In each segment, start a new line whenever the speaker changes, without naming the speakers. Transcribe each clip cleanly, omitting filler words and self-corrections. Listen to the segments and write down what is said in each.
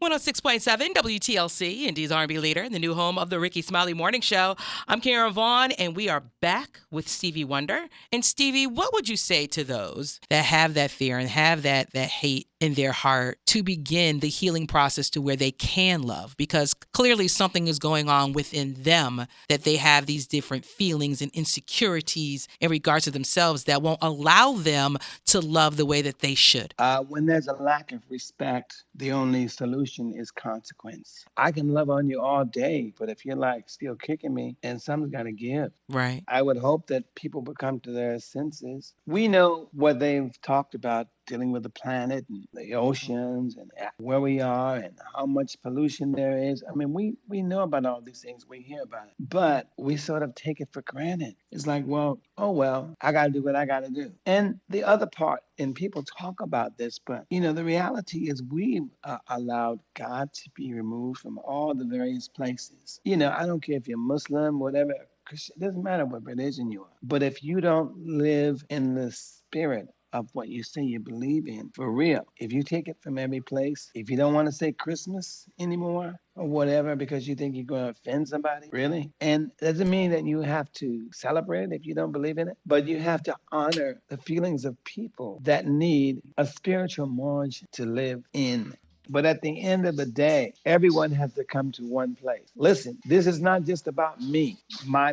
106.7 WTLC, Indy's R&B leader, the new home of the Ricky Smiley Morning Show. I'm Karen Vaughn, and we are back with Stevie Wonder. And Stevie, what would you say to those that have that fear and have that hate in their heart to begin the healing process to where they can love? Because clearly something is going on within them that they have these different feelings and insecurities in regards to themselves that won't allow them to love the way that they should.
When there's a lack of respect, the only solution is consequence. I can love on you all day, but if you're like still kicking me, and something's got to give.
Right.
I would hope that people would come to their senses. We know what they've talked about dealing with the planet and the oceans and where we are and how much pollution there is. I mean, we know about all these things. We hear about it, but we sort of take it for granted. It's like, well, oh, well, I got to do what I got to do. And the other part, and people talk about this, but the reality is we've allowed God to be removed from all the various places. I don't care if you're Muslim, whatever. Christian, it doesn't matter what religion you are. But if you don't live in the spirit of what you say you believe in, for real, if you take it from every place, if you don't want to say Christmas anymore or whatever because you think you're going to offend somebody, really? And it doesn't mean that you have to celebrate if you don't believe in it, but you have to honor the feelings of people that need a spiritual margin to live in. But at the end of the day, everyone has to come to one place. Listen, this is not just about me, my.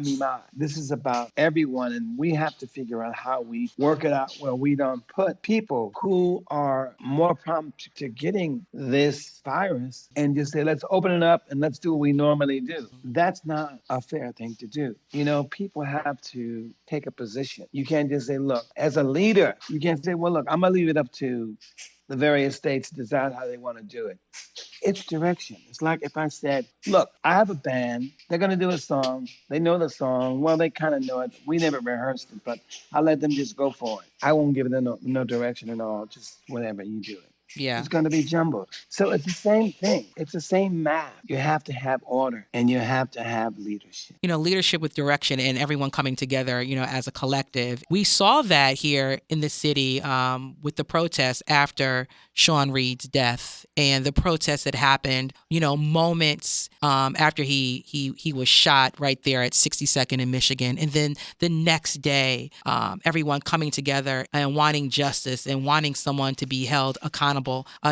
This is about everyone, and we have to figure out how we work it out where we don't put people who are more prompt to getting this virus and just say, let's open it up and let's do what we normally do. That's not a fair thing to do. People have to take a position. You can't just say, look, as a leader, you can't say, well, look, I'm going to leave it up to the various states decide how they want to do it. It's direction. It's like if I said, look, I have a band. They're going to do a song. They know the song. Well, they kind of know it. We never rehearsed it, but I'll let them just go for it. I won't give them no direction at all. Just whatever you do it.
Yeah.
It's going to be jumbled. So it's the same thing. It's the same math. You have to have order and you have to have leadership.
Leadership with direction and everyone coming together, as a collective. We saw that here in the city with the protests after Sean Reed's death and the protests that happened, moments after he was shot right there at 62nd in Michigan. And then the next day, everyone coming together and wanting justice and wanting someone to be held accountable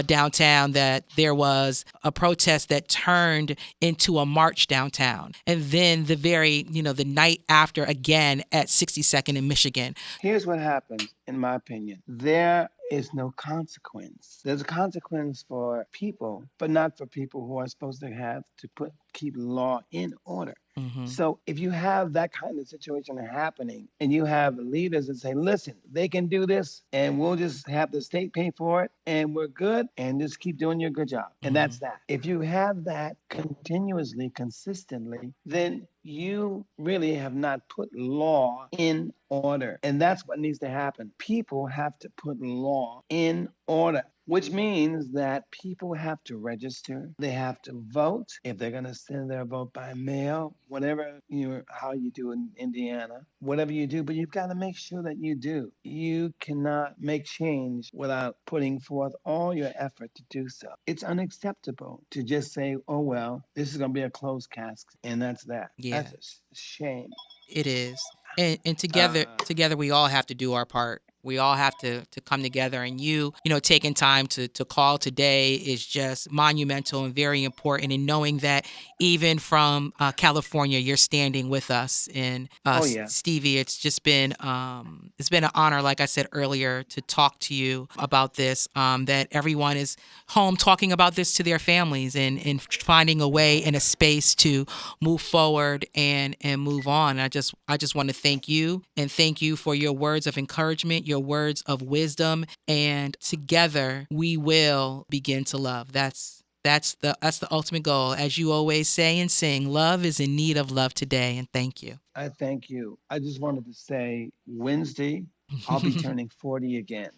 downtown, that there was a protest that turned into a march downtown. And then the night after again at 62nd in Michigan.
Here's what happens, in my opinion. There is no consequence. There's a consequence for people, but not for people who are supposed to have to keep law in order.
Mm-hmm.
So if you have that kind of situation happening and you have leaders that say, listen, they can do this and we'll just have the state pay for it and we're good and just keep doing your good job. And that's that. If you have that continuously, consistently, then you really have not put law in order. And that's what needs to happen. People have to put law in order, which means that people have to register. They have to vote if they're going to send their vote by mail, whatever how you do in Indiana, whatever you do. But you've got to make sure that you do. You cannot make change without putting forth all your effort to do so. It's unacceptable to just say, oh, well, this is going to be a closed cask, and that's that.
Yeah.
That's a shame.
It is. And
Uh,
together we all have to do our part. We all have to come together, and taking time to call today is just monumental and very important. And knowing that even from California, you're standing with us. And
oh, yeah.
Stevie, it's been an honor, like I said earlier, to talk to you about this. That everyone is home talking about this to their families and finding a way and a space to move forward and move on. I just want to thank you and thank you for your words of encouragement, your words of wisdom, and together we will begin to love. That's the ultimate goal. As you always say and sing, love is in need of love today. And thank you.
I thank you. I just wanted to say Wednesday, I'll be turning 40 again.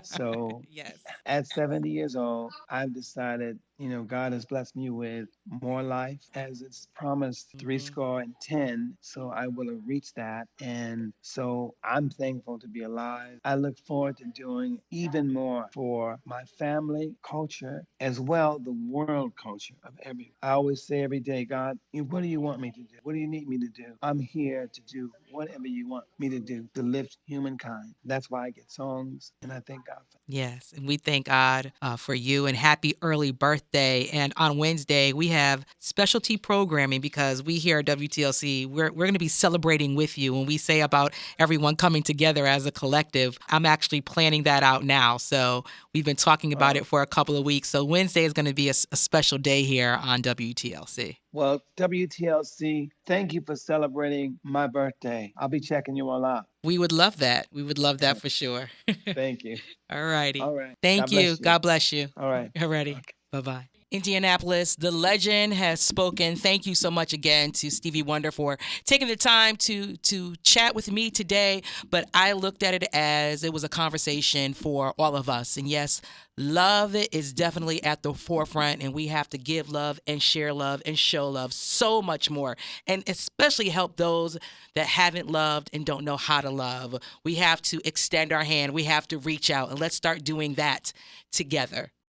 So
Yes.
at 70 years old, I've decided God has blessed me with more life as it's promised three
Hmm.
score and ten. So I will have reached that. And so I'm thankful to be alive. I look forward to doing even more for my family culture as well, the world culture of every. I always say every day, God, what do you want me to do? What do you need me to do? I'm here to do whatever you want me to do to lift humankind. That's why I get songs, and I thank God for
Yes, and we thank God for you and happy early birthday. And on Wednesday, we have specialty programming because we here at WTLC, we're going to be celebrating with you. When we say about everyone coming together as a collective, I'm actually planning that out now. So we've been talking about
that.
it for a couple of weeks. So Wednesday is going to be a special day here on WTLC.
Well, WTLC, thank you for celebrating my birthday. I'll be checking you all out.
We would love that. We would love that for sure.
Thank you.
All righty.
All right.
Thank
God
you.
bless you.
God bless you.
All right.
All righty.
Okay.
Bye bye. Indianapolis, the legend has spoken. Thank you so much again to Stevie Wonder for taking the time to chat with me today. But I looked at it as it was a conversation for all of us. And yes, love is definitely at the forefront, and we have to give love and share love and show love so much more, and especially help those that haven't loved and don't know how to love. We have to extend our hand. We have to reach out, and let's start doing that together.